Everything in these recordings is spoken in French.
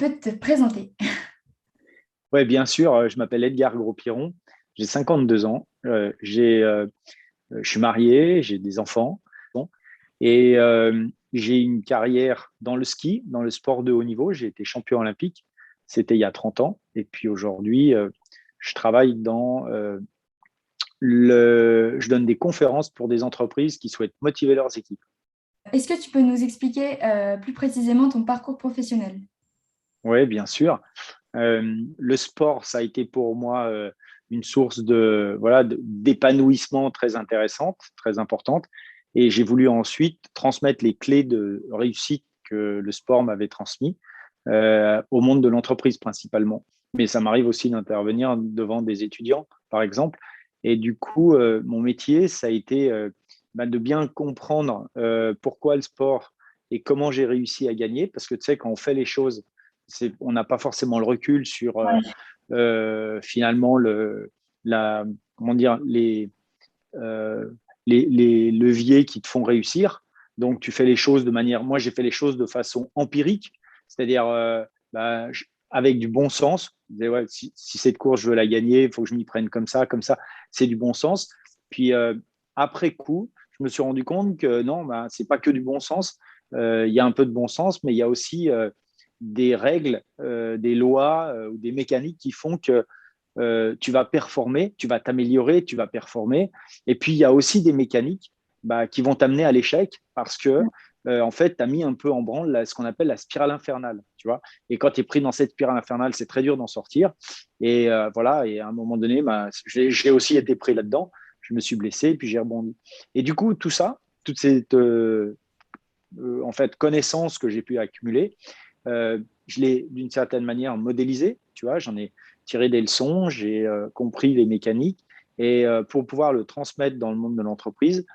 peux te présenter? Oui, bien sûr, je m'appelle Edgar Gros-Piron, j'ai 52 ans, je suis marié, j'ai des enfants, bon, et j'ai une carrière dans le ski, dans le sport de haut niveau. J'ai été champion olympique, c'était il y a 30 ans, et puis aujourd'hui, je travaille je donne des conférences pour des entreprises qui souhaitent motiver leurs équipes. Est-ce que tu peux nous expliquer plus précisément ton parcours professionnel? Oui, bien sûr. Le sport, ça a été pour moi une source d'épanouissement très intéressante, très importante. Et j'ai voulu ensuite transmettre les clés de réussite que le sport m'avait transmis au monde de l'entreprise principalement. Mais ça m'arrive aussi d'intervenir devant des étudiants, par exemple. Et du coup, mon métier, ça a été de bien comprendre pourquoi le sport et comment j'ai réussi à gagner. Parce que tu sais, quand on fait les choses, on n'a pas forcément le recul sur finalement la, comment dire, euh, les leviers qui te font réussir. Donc, tu fais les choses de manière. Moi, j'ai fait les choses de façon empirique, c'est-à-dire avec du bon sens. Ouais, si cette course, je veux la gagner, il faut que je m'y prenne comme ça, comme ça. C'est du bon sens. Puis, après coup, je me suis rendu compte que non, ce n'est pas que du bon sens. Il y a un peu de bon sens, mais il y a aussi des règles, des lois ou des mécaniques qui font que tu vas performer, tu vas t'améliorer, tu vas performer. Et puis, il y a aussi des mécaniques qui vont t'amener à l'échec parce que, en fait, tu as mis un peu en branle ce qu'on appelle la spirale infernale. Tu vois. Et quand tu es pris dans cette spirale infernale, c'est très dur d'en sortir. Et voilà, et à un moment donné, j'ai aussi été pris là-dedans. Je me suis blessé et puis j'ai rebondi. Et du coup, tout ça, toute cette en fait, connaissance que j'ai pu accumuler, je l'ai d'une certaine manière modélisé, tu vois, j'en ai tiré des leçons, j'ai compris les mécaniques et pour pouvoir le transmettre dans le monde de l'entreprise,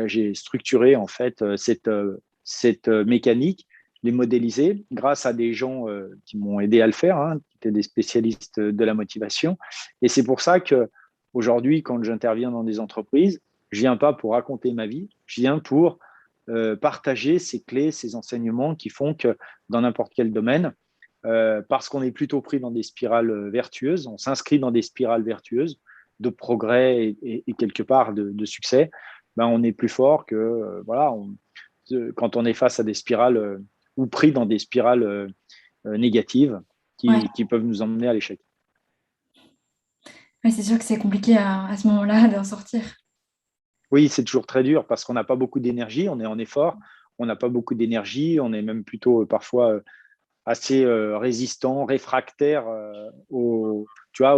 j'ai structuré en fait cette mécanique, je l'ai modélisée grâce à des gens qui m'ont aidé à le faire, hein, qui étaient des spécialistes de la motivation. Et c'est pour ça que aujourd'hui, quand j'interviens dans des entreprises, je viens pas pour raconter ma vie, je viens pour partager ces clés, ces enseignements qui font que dans n'importe quel domaine, parce qu'on est plutôt pris dans des spirales vertueuses, on s'inscrit dans des spirales vertueuses de progrès et quelque part de succès, on est plus fort que quand on est face à des spirales ou pris dans des spirales négatives Ouais. qui peuvent nous emmener à l'échec. Ouais, c'est sûr que c'est compliqué à ce moment-là d'en sortir. Oui, c'est toujours très dur parce qu'on n'a pas beaucoup d'énergie, on est en effort, on n'a pas beaucoup d'énergie, on est même plutôt parfois assez résistant, réfractaire au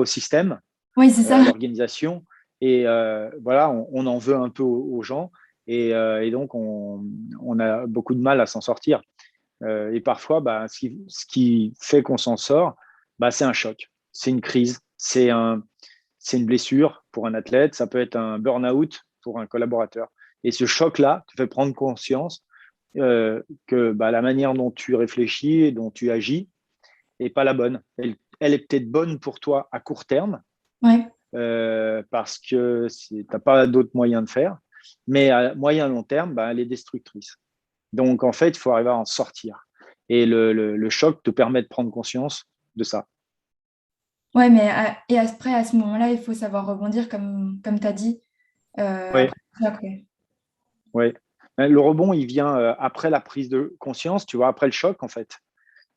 système, Oui, c'est ça. à l'organisation. Et voilà, on en veut un peu aux gens. Et donc, on a beaucoup de mal à s'en sortir. Et parfois, ce qui fait qu'on s'en sort, c'est un choc, c'est une crise, c'est une blessure pour un athlète, ça peut être un burn-out pour un collaborateur. Et ce choc-là te fait prendre conscience que la manière dont tu réfléchis et dont tu agis n'est pas la bonne. Elle est peut-être bonne pour toi à court terme Ouais. parce que tu n'as pas d'autres moyens de faire, mais à moyen long terme, elle est destructrice. Donc, en fait, il faut arriver à en sortir. Et le choc te permet de prendre conscience de ça. Ouais, mais et après, à ce moment-là, il faut savoir rebondir, comme tu as dit, Oui, après le choc, ouais. oui. Le rebond, il vient après la prise de conscience, tu vois, après le choc, en fait.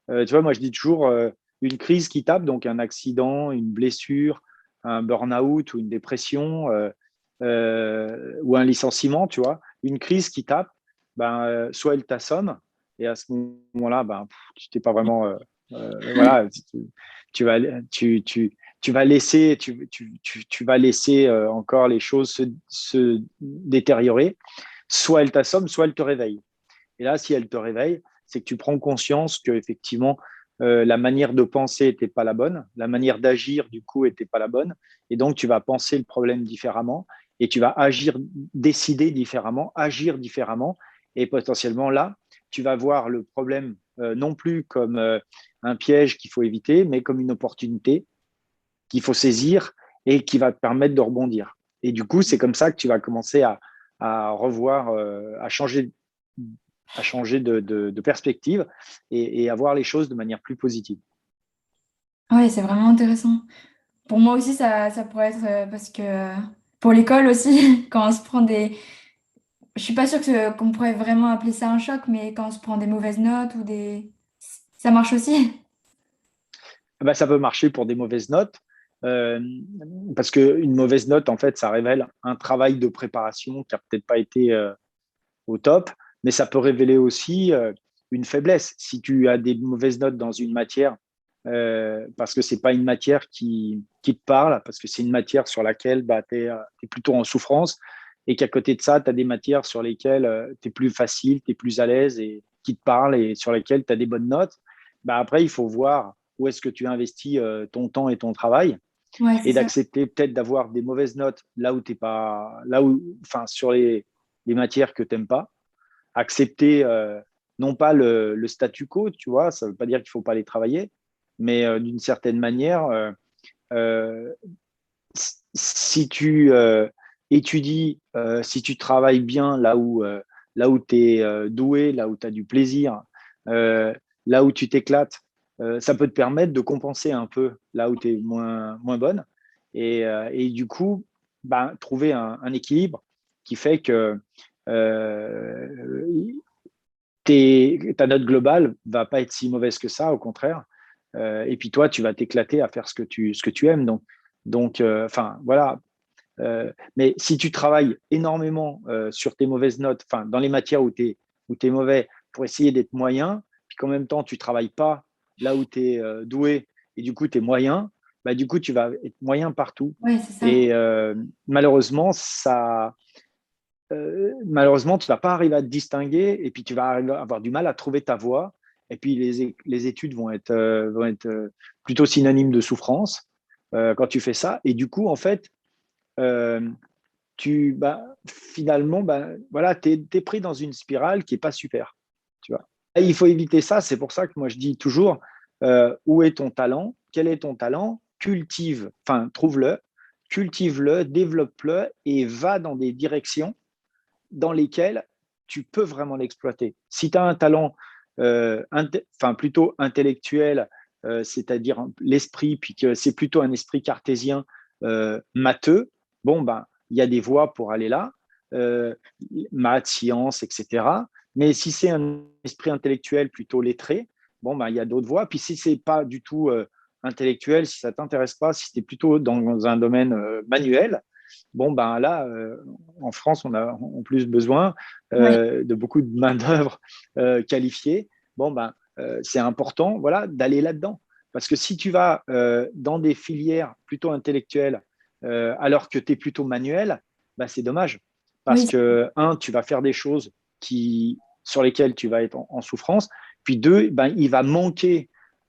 Tu vois, moi, je dis toujours une crise qui tape, donc un accident, une blessure, un burn-out ou une dépression ou un licenciement, tu vois. Une crise qui tape, soit elle t'assomme, et à ce moment-là, tu n'es pas vraiment. Voilà, tu vas, tu vas laisser, tu vas laisser encore les choses se détériorer. Soit elle t'assomme, soit elle te réveille. Et là, si elle te réveille, c'est que tu prends conscience que effectivement la manière de penser n'était pas la bonne, la manière d'agir du coup n'était pas la bonne, et donc tu vas penser le problème différemment et tu vas agir, décider différemment, agir différemment, et potentiellement là, tu vas voir le problème non plus comme un piège qu'il faut éviter, mais comme une opportunité qu'il faut saisir et qui va te permettre de rebondir. Et du coup, c'est comme ça que tu vas commencer à revoir, à changer à changer de perspective et à voir les choses de manière plus positive. Ouais, c'est vraiment intéressant. Pour moi aussi, ça pourrait être parce que pour l'école aussi, quand on se prend des... Je suis pas sûre qu'on pourrait vraiment appeler ça un choc, mais quand on se prend des mauvaises notes ou des... Ça marche aussi. Ben, ça peut marcher pour des mauvaises notes, euh, parce qu'une mauvaise note, en fait, ça révèle un travail de préparation qui n'a peut-être pas été au top, mais ça peut révéler aussi une faiblesse. Si tu as des mauvaises notes dans une matière, parce que ce n'est pas une matière qui te parle, parce que c'est une matière sur laquelle bah, tu es plutôt en souffrance, et qu'à côté de ça, tu as des matières sur lesquelles tu es plus facile, tu es plus à l'aise et qui te parlent et sur lesquelles tu as des bonnes notes, bah, après, il faut voir où est-ce que tu investis ton temps et ton travail Ouais, c'est et ça. d'accepter peut-être d'avoir des mauvaises notes là où tu n'es pas, là où, enfin, sur les matières que tu n'aimes pas, accepter non pas le statu quo, tu vois, ça ne veut pas dire qu'il ne faut pas les travailler, mais d'une certaine manière, euh, si tu étudies, si tu travailles bien là où tu es doué, là où tu as du plaisir, euh, là où tu t'éclates, ça peut te permettre de compenser un peu là où tu es moins bonne. Et du coup, bah, trouver un équilibre qui fait que euh, ta note globale va pas être si mauvaise que ça, au contraire. Et puis toi, tu vas t'éclater à faire ce que tu aimes. Enfin, voilà. Mais si tu travailles énormément sur tes mauvaises notes, enfin, dans les matières où tu es mauvais, pour essayer d'être moyen, puis qu'en même temps, tu ne travailles pas là où tu es doué, et du coup, tu es moyen, bah, du coup, tu vas être moyen partout. Ouais, c'est ça. Et malheureusement, malheureusement, tu ne vas pas arriver à te distinguer et puis tu vas avoir du mal à trouver ta voie. Et puis les études vont être plutôt synonymes de souffrance quand tu fais ça. Et du coup, en fait, euh, finalement, voilà, tu es pris dans une spirale qui n'est pas super. Tu vois. Et il faut éviter ça. C'est pour ça que moi, je dis toujours, où est ton talent? Quel est ton talent? Trouve-le, cultive-le, développe-le et va dans des directions dans lesquels tu peux vraiment l'exploiter. Si tu as un talent plutôt intellectuel, c'est-à-dire l'esprit, puis que c'est plutôt un esprit cartésien matheux, bon, ben, il y a des voies pour aller là, euh, maths, sciences, etc. Mais si c'est un esprit intellectuel plutôt lettré, bon, ben, il y a d'autres voies. Puis si c'est pas du tout intellectuel, si ça t'intéresse pas, si tu es plutôt dans un domaine manuel, bon, ben là, en France, on a en plus besoin Ouais. de beaucoup de main-d'œuvre qualifiée. Bon, ben, c'est important voilà, d'aller là-dedans. Parce que si tu vas dans des filières plutôt intellectuelles alors que tu es plutôt manuel, ben, c'est dommage. Parce Oui, que, un, tu vas faire des choses sur lesquelles tu vas être en souffrance. Puis deux, ben, il va manquer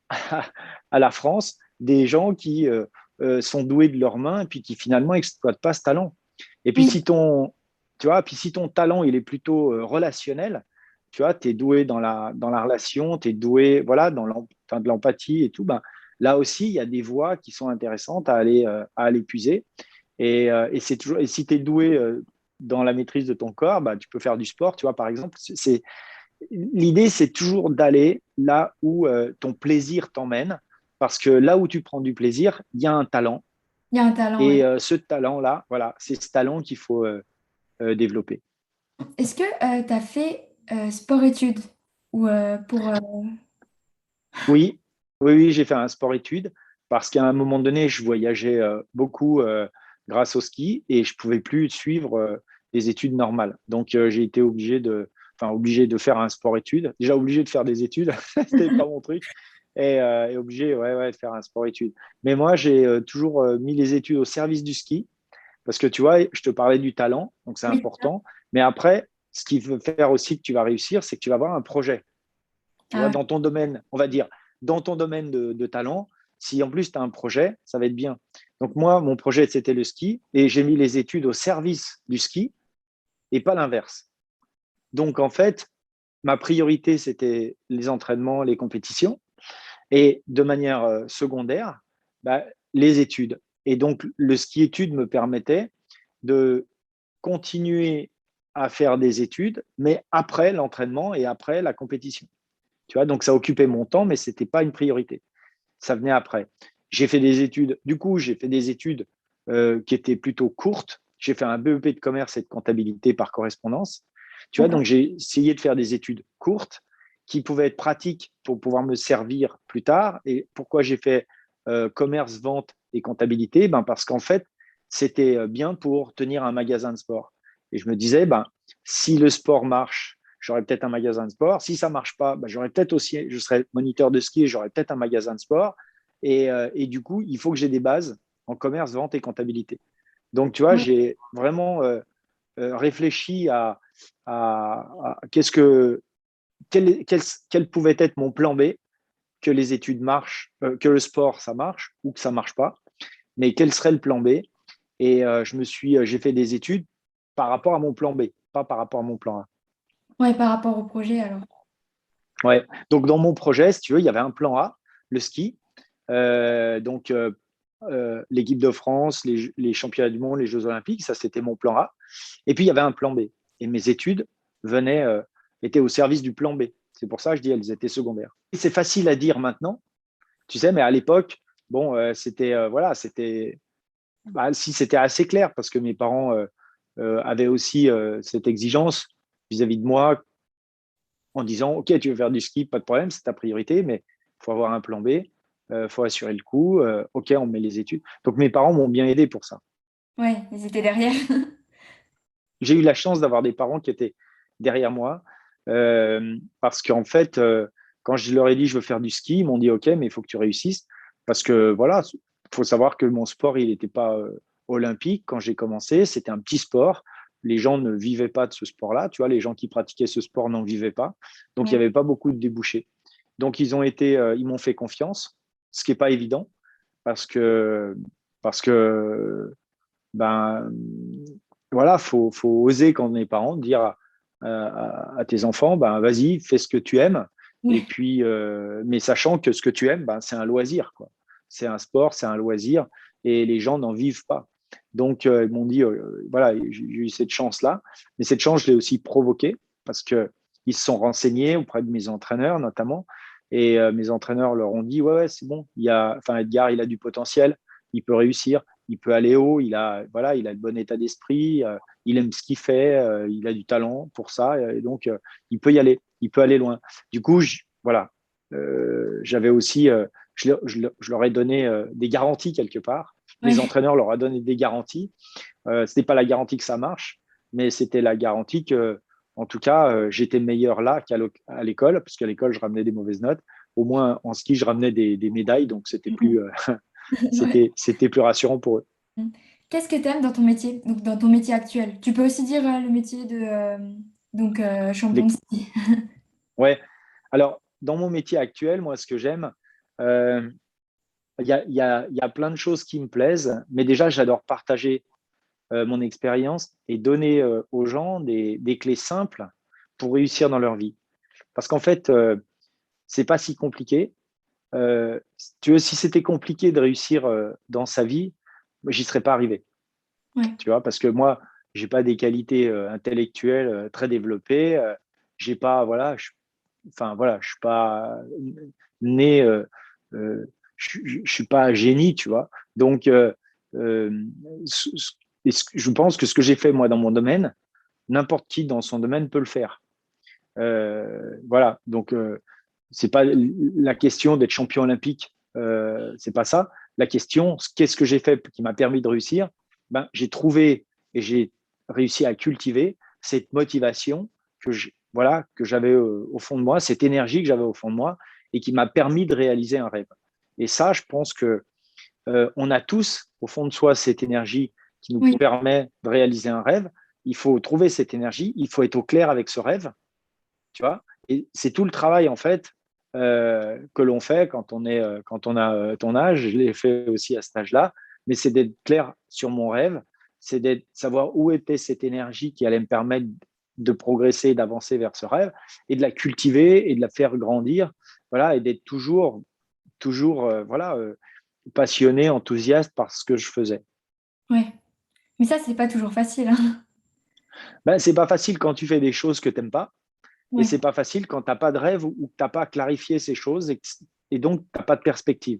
à la France des gens qui sont doués de leurs mains et puis qui finalement n'exploitent pas ce talent. Et puis oui. puis si ton talent il est plutôt relationnel, tu vois, tu es doué dans la relation, tu es doué voilà, de l'empathie et tout, ben, là aussi, il y a des voies qui sont intéressantes à aller puiser. Et si tu es doué dans la maîtrise de ton corps, bah, tu peux faire du sport, tu vois, par exemple. L'idée, c'est toujours d'aller là où ton plaisir t'emmène, parce que là où tu prends du plaisir, il y a un talent. Il y a un talent, Et ouais. ce talent-là, voilà, c'est ce talent qu'il faut développer. Est-ce que tu as fait sport-études ou pour... Oui, oui, j'ai fait un sport-études parce qu'à un moment donné, je voyageais beaucoup grâce au ski et je ne pouvais plus suivre des études normales. Donc, j'ai été obligé de faire un sport-études. Déjà obligé de faire des études, c'était pas mon truc. Et obligé de faire un sport-études. Mais moi, j'ai toujours mis les études au service du ski parce que tu vois, je te parlais du talent, donc c'est Oui. important. Mais après, ce qui veut faire aussi que tu vas réussir, c'est que tu vas avoir un projet. Tu vois, Ah, dans ton domaine, on va dire, dans ton domaine de talent, si en plus tu as un projet, ça va être bien. Donc moi, mon projet, c'était le ski et j'ai mis les études au service du ski et pas l'inverse. Donc en fait, ma priorité, c'était les entraînements, les compétitions et de manière secondaire, bah, les études. Et donc le ski études me permettait de continuer à faire des études, mais après l'entraînement et après la compétition. Tu vois, donc ça occupait mon temps, mais ce n'était pas une priorité. Ça venait après. J'ai fait des études, du coup, j'ai fait des études qui étaient plutôt courtes. J'ai fait un BEP de commerce et de comptabilité par correspondance. Tu vois, donc D'accord. j'ai essayé de faire des études courtes qui pouvaient être pratiques pour pouvoir me servir plus tard. Et pourquoi j'ai fait commerce, vente et comptabilité? Ben parce qu'en fait, c'était bien pour tenir un magasin de sport. Et je me disais, ben, si le sport marche, j'aurais peut-être un magasin de sport. Si ça marche pas, ben, j'aurais peut-être aussi, je serais moniteur de ski et j'aurais peut-être un magasin de sport. Et du coup, il faut que j'ai des bases en commerce, vente et comptabilité. Donc, tu vois, Oui, j'ai vraiment réfléchi à qu'est-ce que, quel pouvait être mon plan B, que les études marchent, que le sport, ça marche ou que ça marche pas, mais quel serait le plan B? Et j'ai fait des études par rapport à mon plan B, pas par rapport à mon plan A. ouais, par rapport au projet, alors. Ouais. Donc, dans mon projet, si tu veux, il y avait un plan A, le ski. L'équipe de France, les championnats du monde, les Jeux Olympiques, ça c'était mon plan A. Et puis il y avait un plan B. Et mes études étaient au service du plan B. C'est pour ça que je dis elles étaient secondaires. C'est facile à dire maintenant, tu sais, mais à l'époque, bon, si c'était assez clair parce que mes parents avaient aussi cette exigence vis-à-vis de moi en disant, OK, tu veux faire du ski, pas de problème, c'est ta priorité, mais il faut avoir un plan B, il faut assurer le coup, OK, on met les études. Donc mes parents m'ont bien aidé pour ça. Ouais, ils étaient derrière. J'ai eu la chance d'avoir des parents qui étaient derrière moi parce qu'en fait, quand je leur ai dit je veux faire du ski, ils m'ont dit OK, mais il faut que tu réussisses parce que voilà, il faut savoir que mon sport, il n'était pas olympique quand j'ai commencé, c'était un petit sport. Les gens ne vivaient pas de ce sport-là, tu vois, les gens qui pratiquaient ce sport n'en vivaient pas. Donc, il n'y Ouais. avait pas beaucoup de débouchés. Donc, ils m'ont fait confiance, ce qui n'est pas évident parce que, parce que ben, voilà, faut oser quand on est parent, dire à tes enfants, ben, vas-y, fais ce que tu aimes. Et Ouais. puis, mais sachant que ce que tu aimes, ben, c'est un loisir, quoi. C'est un sport, c'est un loisir, et les gens n'en vivent pas. Donc, ils m'ont dit, voilà, j'ai eu cette chance-là, mais cette chance, je l'ai aussi provoquée parce que ils se sont renseignés auprès de mes entraîneurs, notamment, et mes entraîneurs leur ont dit, ouais, ouais, c'est bon, enfin, Edgar, il a du potentiel, il peut réussir, il peut aller haut, voilà, il a le bon état d'esprit, il aime ce qu'il fait, il a du talent pour ça, et donc il peut y aller, il peut aller loin. Du coup, voilà, j'avais aussi, je leur ai donné des garanties quelque part. Mes Ouais. entraîneurs leur ont donné des garanties. Ce n'était pas la garantie que ça marche, mais c'était la garantie que, en tout cas, j'étais meilleur là qu'à l'école, parce qu'à l'école, je ramenais des mauvaises notes. Au moins, en ski, je ramenais des médailles, donc Ouais. c'était plus rassurant pour eux. Qu'est-ce que tu aimes dans ton métier, donc dans ton métier actuel? Tu peux aussi dire le métier de champion de Les, ski. Ouais. Alors, dans mon métier actuel, moi, ce que j'aime, euh, il y a plein de choses qui me plaisent, mais déjà, j'adore partager mon expérience et donner aux gens des clés simples pour réussir dans leur vie. Parce qu'en fait, c'est pas si compliqué. Tu vois, si c'était compliqué de réussir dans sa vie, j'y serais pas arrivé. Ouais. Tu vois, parce que moi, j'ai pas des qualités intellectuelles très développées. J'ai pas, voilà, enfin voilà, je suis pas né, je suis pas un génie, tu vois. Donc, euh, je pense que ce que j'ai fait moi dans mon domaine, n'importe qui dans son domaine peut le faire. Voilà, donc c'est pas la question d'être champion olympique, c'est pas ça. La question, qu'est-ce que j'ai fait qui m'a permis de réussir? Ben, j'ai trouvé et j'ai réussi à cultiver cette motivation voilà, que j'avais au fond de moi, cette énergie que j'avais au fond de moi et qui m'a permis de réaliser un rêve. Et ça, je pense que on a tous au fond de soi cette énergie qui nous Oui. permet de réaliser un rêve. Il faut trouver cette énergie, il faut être au clair avec ce rêve, tu vois. Et c'est tout le travail en fait que l'on fait quand on a ton âge. Je l'ai fait aussi à cet âge-là, mais c'est d'être clair sur mon rêve, c'est d'être savoir où était cette énergie qui allait me permettre de progresser, d'avancer vers ce rêve, et de la cultiver et de la faire grandir, voilà, et d'être toujours, voilà, passionné, enthousiaste par ce que je faisais. Ouais. Mais ça, c'est pas toujours facile, hein. Ben, c'est pas facile quand tu fais des choses que tu n'aimes pas. Et Ouais. c'est pas facile quand tu n'as pas de rêve ou que tu n'as pas clarifié ces choses et donc tu n'as pas de perspective.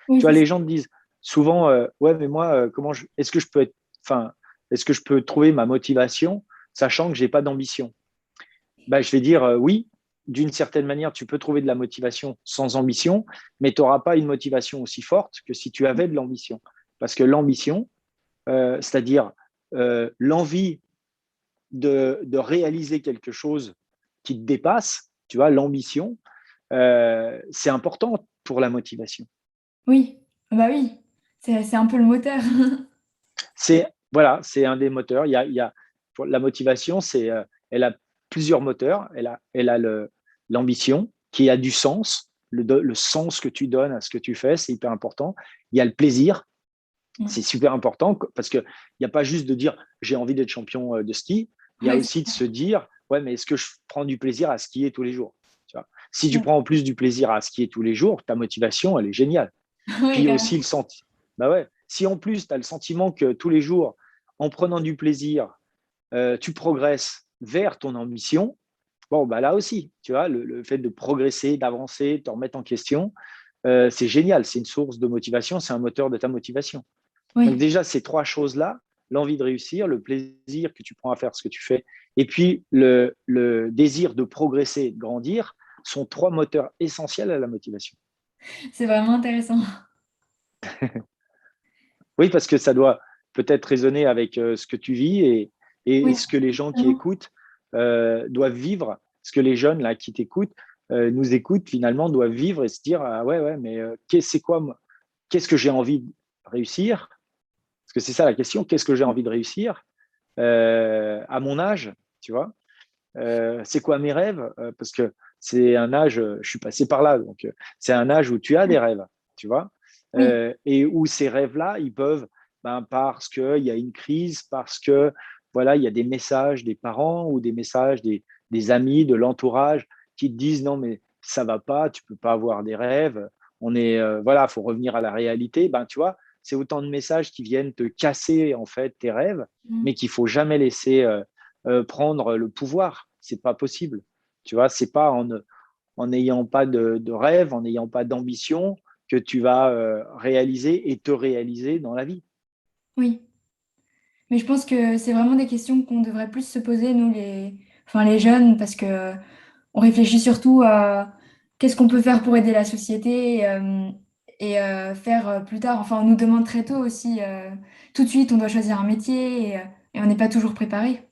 Oui, Tu vois, c'est ça. les gens te disent souvent, ouais, mais moi, est-ce que je peux est-ce que je peux trouver ma motivation sachant que j'ai pas d'ambition? Ben, je vais dire oui. D'une certaine manière, tu peux trouver de la motivation sans ambition, mais tu n'auras pas une motivation aussi forte que si tu avais de l'ambition. Parce que l'ambition, c'est-à-dire l'envie de réaliser quelque chose qui te dépasse, tu vois, l'ambition, c'est important pour la motivation. Oui, bah oui, c'est un peu le moteur. C'est voilà, c'est un des moteurs. Pour la motivation, elle a plusieurs moteurs. Elle a l'ambition qui a du sens, le sens que tu donnes à ce que tu fais, c'est hyper important. Il y a le plaisir, c'est super important parce qu'il n'y a pas juste de dire j'ai envie d'être champion de ski, il y a Ouais, aussi de se dire ouais, mais est-ce que je prends du plaisir à skier tous les jours, tu vois. Si tu ouais. prends en plus du plaisir à skier tous les jours, ta motivation, elle est géniale. Ouais, Puis aussi carrément. le sentiment. Bah ouais, si en plus tu as le sentiment que tous les jours, en prenant du plaisir, tu progresses vers ton ambition, bon, bah là aussi, tu vois, le fait de progresser, d'avancer, de te remettre en question, c'est génial. C'est une source de motivation, c'est un moteur de ta motivation. Donc Oui, déjà, ces trois choses-là, l'envie de réussir, le plaisir que tu prends à faire ce que tu fais, et puis le désir de progresser et de grandir, sont trois moteurs essentiels à la motivation. c'est vraiment intéressant. Oui, parce que ça doit peut-être résonner avec ce que tu vis et Oui, ce que les gens qui vraiment. écoutent doivent vivre, ce que les jeunes là qui t'écoutent, nous écoutent finalement, doivent vivre et se dire ah ouais, ouais, mais c'est quoi, qu'est-ce que j'ai envie de réussir? Parce que c'est ça la question, qu'est-ce que j'ai envie de réussir à mon âge, tu vois? C'est quoi mes rêves? Parce que c'est un âge, je suis passé par là, donc c'est un âge où tu as des rêves, tu vois, Oui, et où ces rêves-là, ils peuvent, ben, parce qu'il y a une crise, parce que voilà, il y a des messages des parents ou des messages des amis, de l'entourage qui te disent non mais ça va pas, tu peux pas avoir des rêves, on est voilà, faut revenir à la réalité. Ben tu vois, c'est autant de messages qui viennent te casser en fait tes rêves, mais mm, qu'il faut jamais laisser prendre le pouvoir. C'est pas possible. Tu vois, c'est pas en n'ayant pas de rêve, en n'ayant pas d'ambition que tu vas réaliser et te réaliser dans la vie. oui. Mais je pense que c'est vraiment des questions qu'on devrait plus se poser, nous, enfin, les jeunes, parce que on réfléchit surtout à qu'est-ce qu'on peut faire pour aider la société et faire plus tard. Enfin, on nous demande très tôt aussi, tout de suite, on doit choisir un métier et on n'est pas toujours préparé.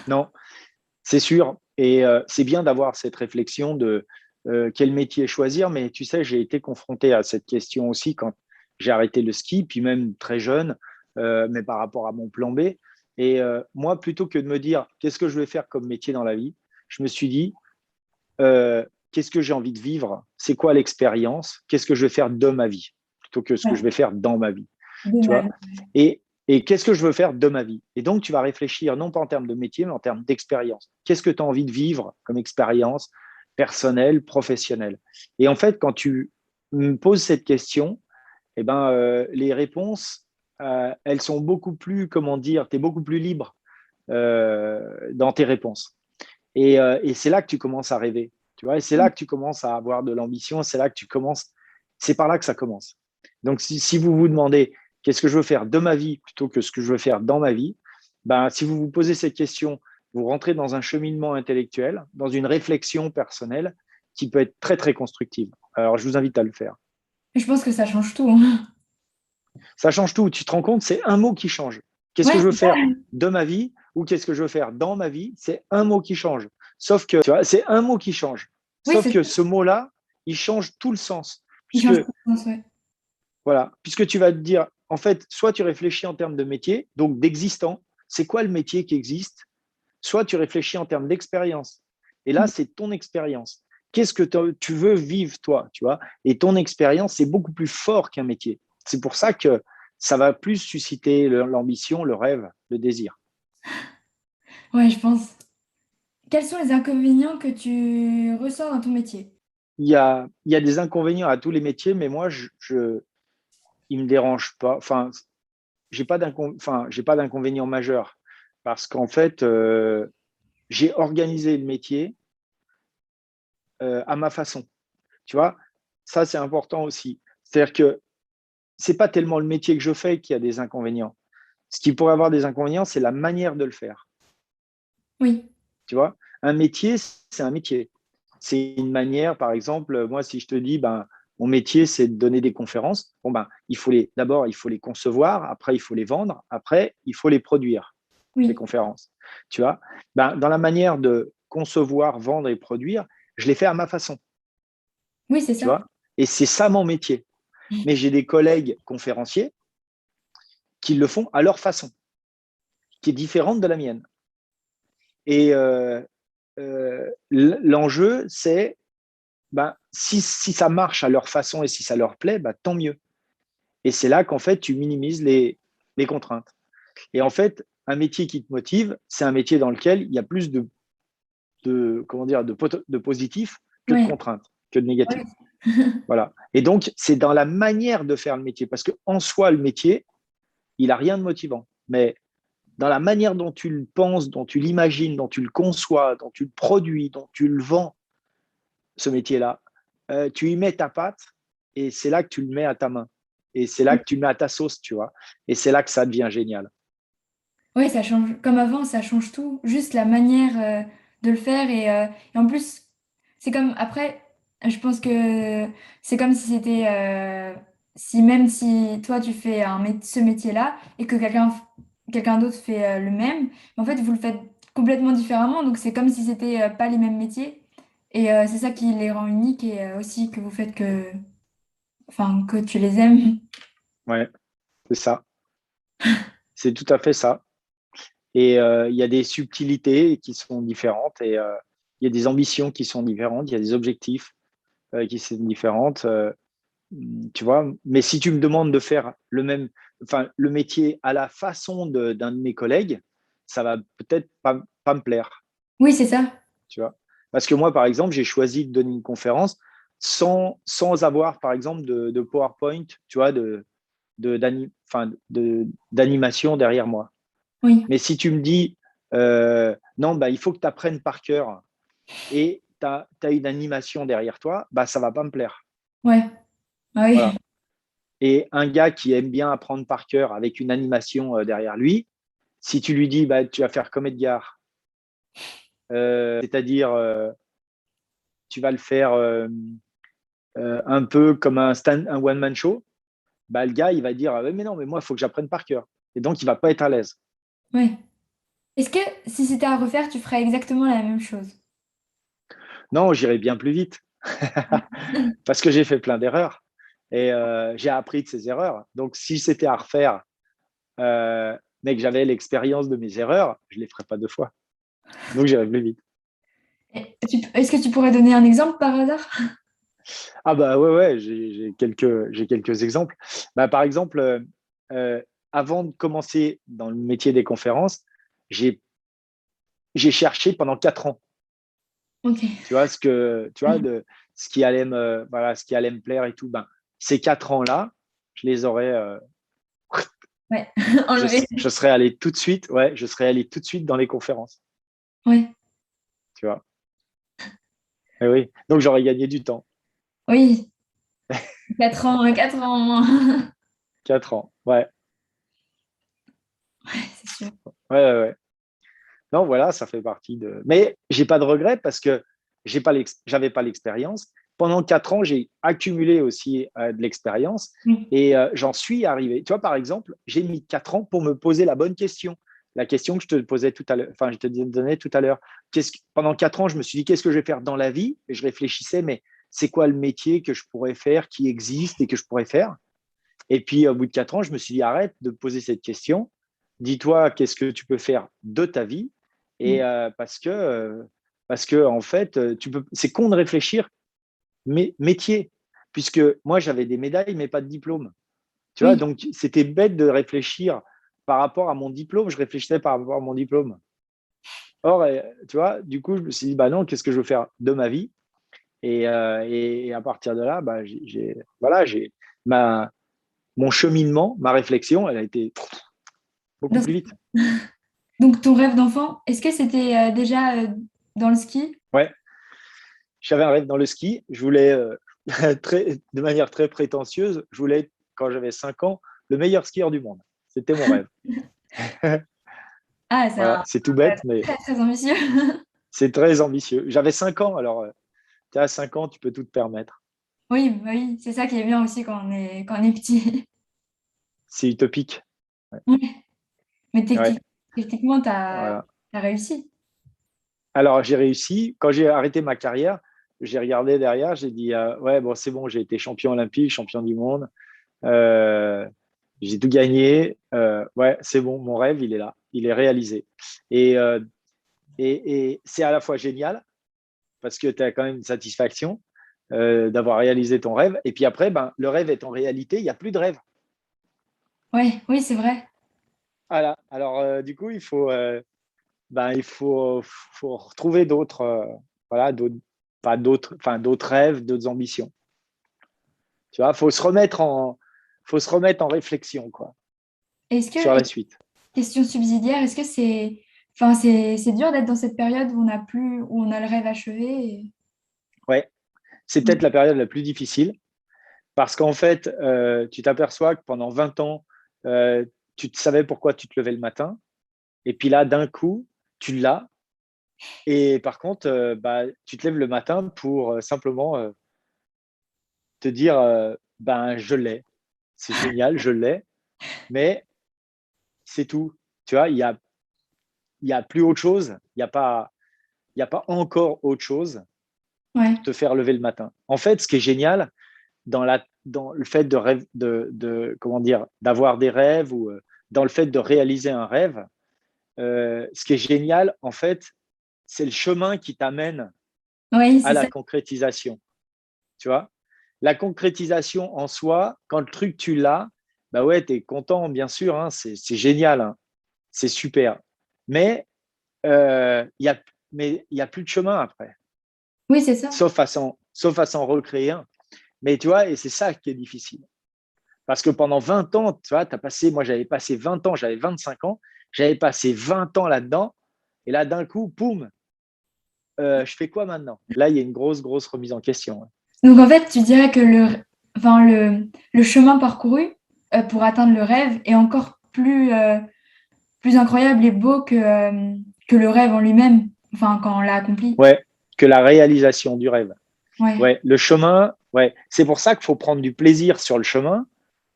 Non, c'est sûr. Et c'est bien d'avoir cette réflexion de quel métier choisir. Mais tu sais, j'ai été confronté à cette question aussi quand j'ai arrêté le ski, puis même très jeune, mais par rapport à mon plan B. Et moi, plutôt que de me dire qu'est-ce que je vais faire comme métier dans la vie, je me suis dit qu'est-ce que j'ai envie de vivre, c'est quoi l'expérience, qu'est-ce que je vais faire de ma vie, plutôt que ce que je Ouais, vais faire dans ma vie, de tu ma vois. vie. Et qu'est-ce que je veux faire de ma vie. Et donc, tu vas réfléchir non pas en termes de métier, mais en termes d'expérience. Qu'est-ce que tu as envie de vivre comme expérience personnelle, professionnelle. Et en fait, quand tu me poses cette question, eh ben, les réponses, elles sont beaucoup plus, comment dire, tu es beaucoup plus libre dans tes réponses. Et c'est là que tu commences à rêver. Tu vois, et c'est là que tu commences à avoir de l'ambition. C'est là que tu commences. C'est par là que ça commence. Donc, si vous vous demandez qu'est-ce que je veux faire de ma vie plutôt que ce que je veux faire dans ma vie, ben, si vous vous posez cette question, vous rentrez dans un cheminement intellectuel, dans une réflexion personnelle qui peut être très, très constructive. Alors, je vous invite à le faire. Je pense que ça change tout, hein. Ça change tout. Tu te rends compte, c'est un mot qui change. Qu'est-ce que Ouais, je veux c'est ça. faire de ma vie ou qu'est-ce que je veux faire dans ma vie? C'est un mot qui change. Sauf que, tu vois, c'est un mot qui change. Oui, Sauf c'est que ça. ce mot-là, il change tout le sens. Il Puisque, change tout le sens, ouais. voilà, puisque tu vas te dire, en fait, soit tu réfléchis en termes de métier, donc d'existant, c'est quoi le métier qui existe? Soit tu réfléchis en termes d'expérience. Et là, Mm. c'est ton expérience. Qu'est-ce que tu veux vivre, toi, tu vois? Et ton expérience, c'est beaucoup plus fort qu'un métier. C'est pour ça que ça va plus susciter l'ambition, le rêve, le désir. Ouais, je pense. Quels sont les inconvénients que tu ressens dans ton métier? Il y a des inconvénients à tous les métiers, mais moi, il me dérange pas. Enfin, j'ai pas d'inconvénient majeur. parce qu'en fait, j'ai organisé le métier à ma façon. Tu vois, ça, c'est important aussi. C'est-à-dire que ce n'est pas tellement le métier que je fais qui a des inconvénients. Ce qui pourrait avoir des inconvénients, c'est la manière de le faire. Oui, Tu vois, un métier, c'est un métier. C'est une manière, par exemple, moi, si je te dis, ben, mon métier, c'est de donner des conférences, bon, ben, d'abord, il faut les concevoir, après, il faut les vendre, après, il faut les produire, les oui, conférences. Tu vois, ben, dans la manière de concevoir, vendre et produire, je les fais à ma façon. oui, c'est Tu ça. vois, et c'est ça mon métier. Mais j'ai des collègues conférenciers qui le font à leur façon, qui est différente de la mienne. Et l'enjeu, c'est ben, si ça marche à leur façon et si ça leur plaît, ben, tant mieux. Et c'est là qu'en fait, tu minimises les contraintes. Et en fait, un métier qui te motive, c'est un métier dans lequel il y a plus comment dire, de positif que de Oui, contraintes, que de oui, négatif. Voilà. Et donc, c'est dans la manière de faire le métier, parce qu'en soi, le métier, il n'a rien de motivant. Mais dans la manière dont tu le penses, dont tu l'imagines, dont tu le conçois, dont tu le produis, dont tu le vends, ce métier-là, tu y mets ta patte et c'est là que tu le mets à ta main. Et c'est là que tu le mets à ta sauce, tu vois. Et c'est là que ça devient génial. oui, ça change. Comme avant, ça change tout. Juste la manière de le faire. Et en plus, c'est comme après, je pense que c'est comme si c'était. Si même si toi, tu fais ce métier-là et que quelqu'un d'autre fait le même, en fait, vous le faites complètement différemment. Donc, c'est comme si c'était pas les mêmes métiers. Et c'est ça qui les rend uniques et aussi que vous faites que. Enfin, que tu les aimes. Ouais, c'est ça. C'est tout à fait ça. Et il y a des subtilités qui sont différentes et il y a des ambitions qui sont différentes, il y a des objectifs qui sont différentes. Tu vois, mais si tu me demandes de faire le métier à la façon d'un de mes collègues, ça va peut-être pas me plaire. Oui, c'est ça. Tu vois. Parce que moi, par exemple, j'ai choisi de donner une conférence sans avoir, par exemple, de PowerPoint, tu vois, d'animation derrière moi. Oui. Mais si tu me dis, non, bah, il faut que tu apprennes par cœur et tu as une animation derrière toi, bah, ça ne va pas me plaire. Ouais. Ah oui. Voilà. Et un gars qui aime bien apprendre par cœur avec une animation derrière lui, si tu lui dis, bah, tu vas faire comme Edgar, c'est-à-dire, tu vas le faire un peu comme un one-man show, bah, le gars, il va dire, mais non, mais moi, il faut que j'apprenne par cœur. Et donc, il ne va pas être à l'aise. Ouais. Est-ce que si c'était à refaire, tu ferais exactement la même chose? Non, j'irai bien plus vite parce que j'ai fait plein d'erreurs et j'ai appris de ces erreurs. Donc, si c'était à refaire, mais que j'avais l'expérience de mes erreurs, je ne les ferais pas deux fois. Donc, j'irai plus vite. Est-ce que tu pourrais donner un exemple par hasard? Ah bah ouais, ouais, j'ai quelques exemples. Bah, par exemple, euh, avant de commencer dans le métier des conférences, j'ai j'ai cherché pendant 4 ans. Ok. Tu vois tu vois ce qui allait voilà, ce qui allait me plaire et tout. Ben, ces 4 ans-là, je les aurais, Ouais. Enlever. je serais allé tout de suite, ouais, je serais allé tout de suite dans les conférences. Ouais. Tu vois. Et oui. Donc j'aurais gagné du temps. Oui. 4 ans en moins. 4 ans. Ouais. Ouais, c'est sûr. Ouais, ouais, ouais. Non, voilà, ça fait partie de. Mais j'ai pas de regret parce que j'avais pas l'expérience. Pendant 4 ans, j'ai accumulé aussi de l'expérience Oui. et j'en suis arrivé. Tu vois, par exemple, j'ai mis 4 ans pour me poser la bonne question. La question que je te posais tout à l'heure, enfin, je te donnais tout à l'heure. Pendant 4 ans, je me suis dit, qu'est-ce que je vais faire dans la vie? Et je réfléchissais, mais c'est quoi le métier que je pourrais faire, qui existe et que je pourrais faire? Et puis, au bout de 4 ans, je me suis dit, arrête de poser cette question. Dis-toi, qu'est-ce que tu peux faire de ta vie? Et parce que en fait, c'est con de réfléchir métier, puisque moi, j'avais des médailles, mais pas de diplôme. Tu vois, Oui. donc c'était bête de réfléchir par rapport à mon diplôme. Je réfléchissais par rapport à mon diplôme. Or, tu vois, du coup, je me suis dit, bah non, qu'est-ce que je veux faire de ma vie? Et à partir de là, bah, voilà, ma, mon cheminement, ma réflexion, elle a été beaucoup Dans- plus vite. Donc, ton rêve d'enfant, est-ce que c'était déjà dans le ski? Ouais, j'avais un rêve dans le ski. Je voulais, de manière très prétentieuse, je voulais être, quand j'avais 5 ans, le meilleur skieur du monde. C'était mon rêve. Ah, c'est Voilà, un c'est tout bête, rêve mais très, très ambitieux. c'est très ambitieux. J'avais 5 ans, alors tu as 5 ans, tu peux tout te permettre. Oui, bah oui, c'est ça qui est bien aussi quand on est petit. C'est utopique. Ouais. Ouais. Mais Ouais, techniquement, tu as voilà. réussi. Alors, j'ai réussi. Quand j'ai arrêté ma carrière, j'ai regardé derrière, j'ai dit ouais, bon, c'est bon, j'ai été champion olympique, champion du monde. Euh, j'ai tout gagné. Ouais, c'est bon, mon rêve, il est là, il est réalisé. Et, euh, et c'est à la fois génial parce que tu as quand même une satisfaction d'avoir réalisé ton rêve. Et puis après, ben, le rêve est en réalité, il n'y a plus de rêve. Ouais, oui, c'est vrai. Voilà. Alors, du coup, ben, faut retrouver d'autres, voilà, d'autres, pas d'autres, enfin, d'autres rêves, d'autres ambitions. Tu vois, faut se remettre en réflexion, quoi, Est-ce sur que, la suite. question subsidiaire, est-ce que enfin, c'est dur d'être dans cette période où on n'a plus, où on a le rêve achevé Ouais, c'est peut-être la période la plus difficile parce qu'en fait, tu t'aperçois que pendant 20 ans, tu savais pourquoi tu te levais le matin. Et puis là, d'un coup, tu l'as. Et par contre, bah, tu te lèves le matin pour simplement te dire, ben, je l'ai. C'est génial, je l'ai. Mais c'est tout. Tu vois, il y a plus autre chose. Il y a pas encore autre chose Ouais, pour te faire lever le matin. En fait, ce qui est génial dans le fait de rêve, comment dire, d'avoir des rêves ou dans le fait de réaliser un rêve, ce qui est génial, en fait, c'est le chemin qui t'amène oui, à c'est la ça. concrétisation. Tu vois, la concrétisation en soi, quand le truc tu l'as, bah ouais, tu es content, bien sûr, hein, c'est génial, hein, c'est super. Mais il y a, y a plus de chemin après, Oui, c'est ça. sauf à s'en recréer un. Mais tu vois, et c'est ça qui est difficile. Parce que pendant 20 ans, tu vois, as passé, moi j'avais passé 20 ans, j'avais 25 ans, j'avais passé 20 ans là-dedans. Et là, d'un coup, poum, je fais quoi maintenant? Là, il y a une grosse, grosse remise en question. Donc, en fait, tu dirais que enfin, le chemin parcouru pour atteindre le rêve est encore plus incroyable et beau que le rêve en lui-même, enfin, quand on l'a accompli. Ouais, que la réalisation du rêve. Ouais, Ouais, le chemin, ouais. C'est pour ça qu'il faut prendre du plaisir sur le chemin.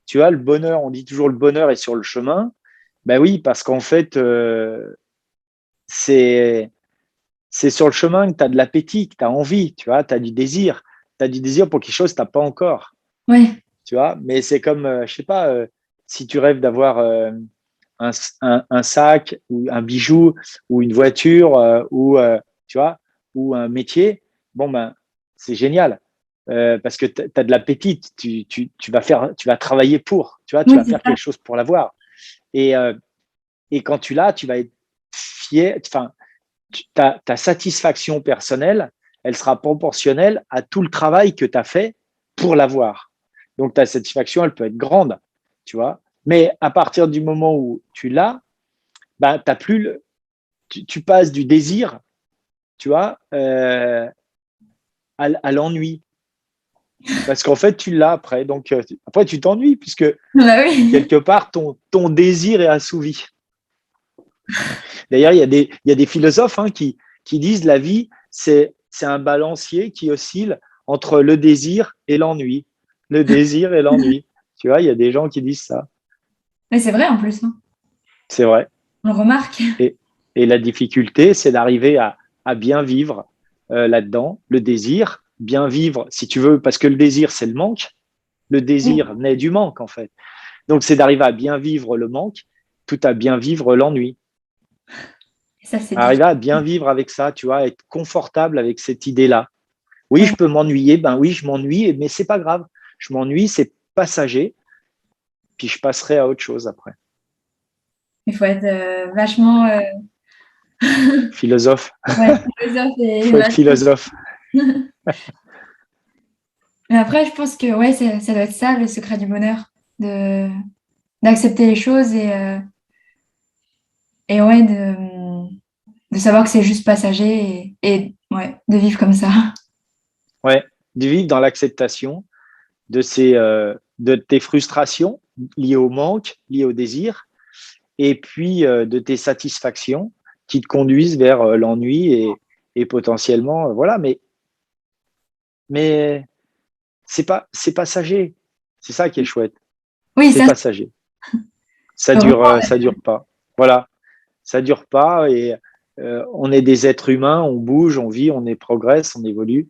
Tu vois, le bonheur, on dit toujours le bonheur est sur le chemin. Ben oui, parce qu'en fait, c'est c'est sur le chemin que tu as de l'appétit, que tu as envie, tu vois, tu as du désir. Tu as du désir pour quelque chose que tu n'as pas encore, ouais, tu vois. Mais c'est comme, je sais pas, si tu rêves d'avoir un sac ou un bijou ou une voiture ou, tu vois, ou un métier, bon, ben, c'est génial. Parce que tu as de l'appétit, tu vas travailler pour, tu vois, tu oui, vas c'est faire ça. quelque chose pour l'avoir. Et, et quand tu l'as, tu vas être fier, enfin, ta satisfaction personnelle, elle sera proportionnelle à tout le travail que tu as fait pour l'avoir. Donc ta satisfaction, elle peut être grande, tu vois. Mais à partir du moment où tu l'as, ben, t'as plus tu passes du désir, tu vois, à l'ennui. Parce qu'en fait, tu l'as après. Donc, après, tu t'ennuies puisque Bah oui. quelque part, ton désir est assouvi. D'ailleurs, il y a des philosophes hein, qui disent la vie, c'est un balancier qui oscille entre le désir et l'ennui. Le désir et l'ennui. Tu vois, il y a des gens qui disent ça. Mais c'est vrai en plus, hein. C'est vrai. On le remarque. Et, et la difficulté, c'est d'arriver à bien vivre là-dedans. Le désir, bien vivre, si tu veux, parce que le désir, c'est le manque. Le Oui, désir naît du manque, en fait. Donc, c'est d'arriver à bien vivre le manque, tout à bien vivre l'ennui. ça c'est Arriver difficile. à bien vivre avec ça, tu vois, être confortable avec cette idée-là. Oui, je Ouais. peux m'ennuyer, ben oui, je m'ennuie, mais c'est pas grave. Je m'ennuie, c'est passager, puis je passerai à autre chose après. Il faut être vachement Philosophe, ouais, philosophe et faut être vachement. philosophe. Mais après, je pense que ouais, ça doit être ça le secret du bonheur, de d'accepter les choses et ouais, de savoir que c'est juste passager et ouais, de vivre comme ça. Ouais, de vivre dans l'acceptation de tes frustrations liées au manque, liées au désir, et puis de tes satisfactions qui te conduisent vers l'ennui et potentiellement, voilà, mais c'est passager. C'est ça qui est chouette. Oui, C'est ça, passager. vraiment, Ça dure pas. Voilà, ça dure pas et on est des êtres humains, on bouge, on vit, on progresse, on évolue.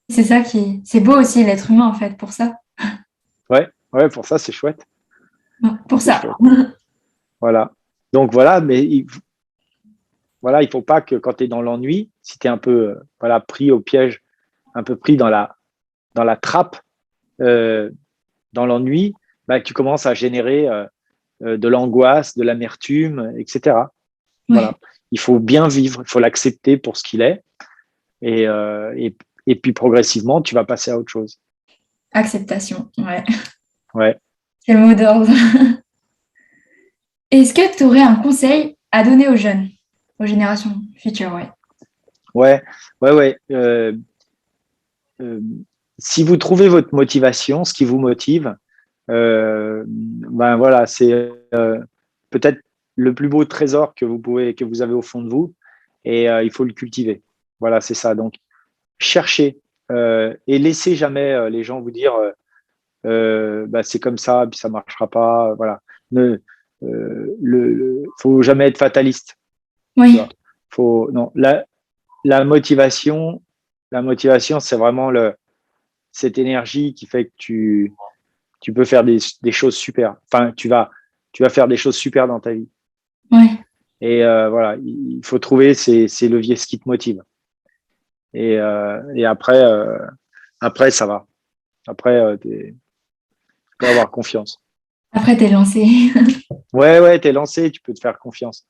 c'est ça c'est beau aussi l'être humain en fait, pour ça. Ouais, ouais, pour ça c'est chouette, Non, pour c'est ça. chouette. Voilà. Donc voilà, mais voilà, il faut pas que quand tu es dans l'ennui, si tu es un peu voilà pris au piège, un peu pris dans la trappe, euh, dans l'ennui, bah, que tu commences à générer de l'angoisse, de l'amertume, etc. Ouais, Voilà. Il faut bien vivre, il faut l'accepter pour ce qu'il est. Et, et puis progressivement, tu vas passer à autre chose. acceptation, ouais. Ouais, C'est le mot d'ordre. Est-ce que tu aurais un conseil à donner aux jeunes, aux générations futures, ouais. ouais, ouais, ouais. Euh, si vous trouvez votre motivation, ce qui vous motive, ben voilà, c'est peut-être le plus beau trésor que vous avez au fond de vous, et il faut le cultiver. Voilà, c'est ça. Donc, cherchez et laissez jamais les gens vous dire bah, c'est comme ça, puis ça marchera pas. Voilà. Faut jamais être fataliste. Tu Oui, vois. Faut, non, la motivation, la motivation, c'est vraiment cette énergie qui fait que tu peux faire des choses super. Enfin, tu vas faire des choses super dans ta vie. ouais. Et voilà, il faut trouver ces leviers, ce qui te motive. Et après, après, ça va. Après, tu peux avoir confiance. Après, t'es lancé. Ouais, ouais, t'es lancé, tu peux te faire confiance.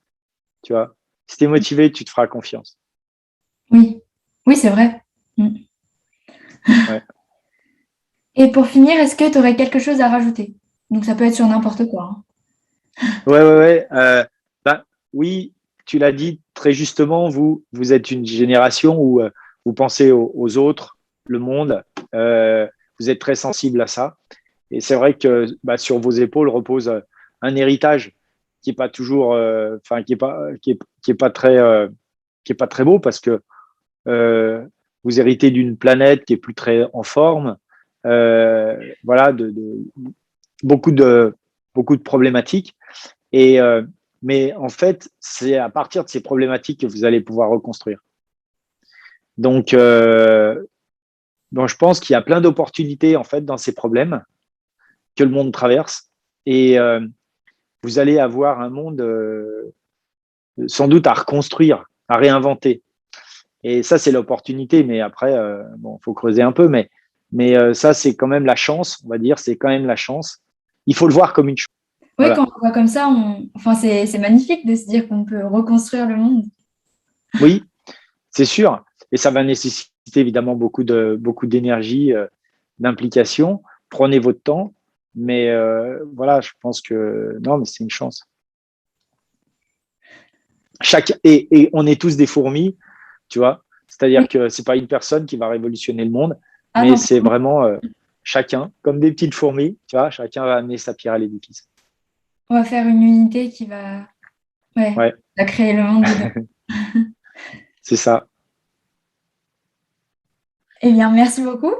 Tu vois, si t'es motivé, tu te feras confiance. Oui, oui, c'est vrai. Mm. Ouais, Et pour finir, est-ce que tu aurais quelque chose à rajouter? Donc, ça peut être sur n'importe quoi, hein. ouais, ouais. Ouais. Bah, oui, tu l'as dit très justement, vous êtes une génération où vous pensez aux autres, le monde, vous êtes très sensible à ça. Et c'est vrai que bah, sur vos épaules repose un héritage qui est pas toujours, enfin, qui est pas très beau parce que euh, vous héritez d'une planète qui est plus très en forme, voilà, beaucoup de beaucoup de problématiques. Et mais en fait, c'est à partir de ces problématiques que vous allez pouvoir reconstruire. Donc, je pense qu'il y a plein d'opportunités en fait dans ces problèmes que le monde traverse, et vous allez avoir un monde sans doute à reconstruire, à réinventer. Et ça, c'est l'opportunité. Mais après, bon, faut creuser un peu. Mais ça, c'est quand même la chance, on va dire. C'est quand même la chance. Il faut le voir comme une chance. Oui, quand Voilà. on le voit comme ça, enfin, c'est magnifique de se dire qu'on peut reconstruire le monde. Oui, c'est sûr. Et ça va nécessiter évidemment beaucoup d'énergie, d'implication. Prenez votre temps. Mais voilà, je pense que non, mais c'est une chance. Et on est tous des fourmis, tu vois. Oui. C'est-à-dire que c'est pas une personne qui va révolutionner le monde, Ah mais non, c'est vraiment chacun, comme des petites fourmis, tu vois, chacun va amener sa pierre à l'édifice. on va faire une unité qui ouais, Ouais, va créer le monde de demain. c'est ça. Eh bien, merci beaucoup.